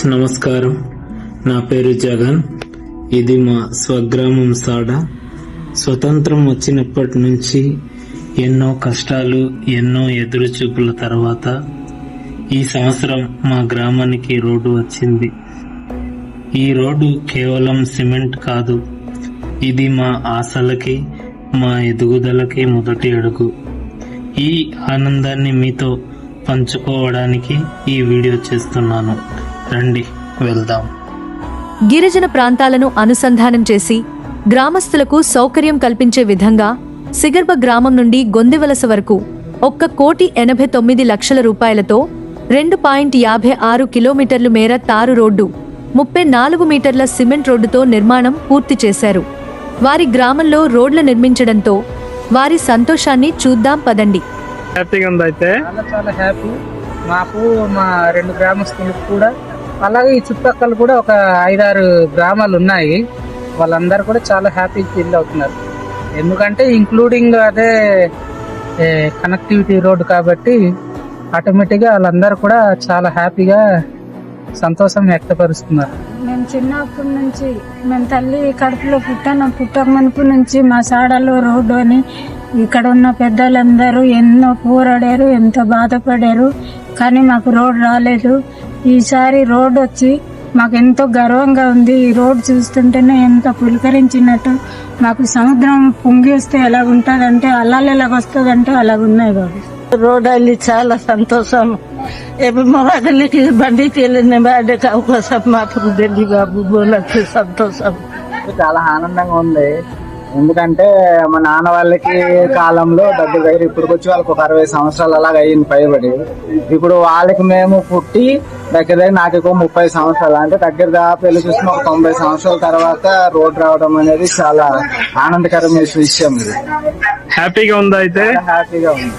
నమస్కారం. నా పేరు జగన్. ఇది మా స్వగ్రామం సాడ. స్వతంత్రం వచ్చినప్పటి నుంచి ఎన్నో కష్టాలు, ఎన్నో ఎదురు చూపుల తర్వాత ఈ సంవత్సరం మా గ్రామానికి రోడ్డు వచ్చింది. ఈ రోడ్డు కేవలం సిమెంట్ కాదు, ఇది మా ఆశలకి, మా ఎదుగుదలకి మొదటి అడుగు. ఈ ఆనందాన్ని మీతో పంచుకోవడానికి ఈ వీడియో చేస్తున్నాను. రండి వెళ్దాం. గిరిజన ప్రాంతాలను అనుసంధానం చేసి గ్రామస్తులకు సౌకర్యం కల్పించే విధంగా సిగర్బ గ్రామం నుండి గొందివలస వరకు 1,89,00,000 రూపాయలతో 2.56 కిలోమీటర్లు మేర తారు రోడ్డు, 34 మీటర్ల సిమెంట్ రోడ్డుతో నిర్మాణం పూర్తి చేశారు. వారి గ్రామంలో రోడ్ల నిర్మించడంతో వారి సంతోషాన్ని చూద్దాం పదండి. హ్యాపీగా ఉంది. అయితే చాలా హ్యాపీ మాకు, మా 2 గ్రామస్తులకు కూడా, అలాగే ఈ చుట్టుపక్కల కూడా ఒక 5-6 గ్రామాలు ఉన్నాయి. వాళ్ళందరూ కూడా చాలా హ్యాపీ ఫీల్ అవుతున్నారు. ఎందుకంటే ఇంక్లూడింగ్ అదే కనెక్టివిటీ రోడ్ కాబట్టి ఆటోమేటిక్గా వాళ్ళందరూ కూడా చాలా హ్యాపీగా సంతోషం వ్యక్తపరుస్తున్నారు. మేము చిన్నప్పటి నుంచి మేము తల్లి కడుపులో పుట్టకమునుపు నుంచి మా సాడలో రోడ్డు అని ఇక్కడ ఉన్న పెద్దలందరూ ఎన్నో పోరాడారు, ఎంతో బాధపడారు. కానీ మాకు రోడ్ రాలేదు. ఈసారి రోడ్ వచ్చి మాకు ఎంతో గర్వంగా ఉంది. ఈ రోడ్ చూస్తుంటేనే ఎంతో పులకరించినట్టు, మాకు సముద్రం పొంగి వస్తే ఎలా ఉంటుందంటే, అల్లాలు ఎలాగ వస్తుందంటే అలాగున్నాయి బాబు. రోడ్ ಅಲ್ಲಿ చాలా సంతోషం. మొదటికి బండికి వెళ్ళిన బాధ్యత అవకాశం మాకు ఢిల్లీ బాబు బోలకి సంతోషం. చాలా ఆనందంగా ఉంది. ఎందుకంటే మా నాన్న వాళ్ళకి కాలంలో దగ్గర ఇప్పుడు వచ్చి వాళ్ళకి ఒక 60 సంవత్సరాలు అలాగ అయ్యింది పైబడి. ఇప్పుడు వాళ్ళకి మేము పుట్టి దగ్గర నాకు 30 సంవత్సరాలు, అంటే దగ్గర పెళ్లి చూసిన ఒక 90 సంవత్సరాల తర్వాత రోడ్ రావడం అనేది చాలా ఆనందకరమైన విషయం. ఇది హ్యాపీగా ఉంది. అయితే హ్యాపీగా ఉంది.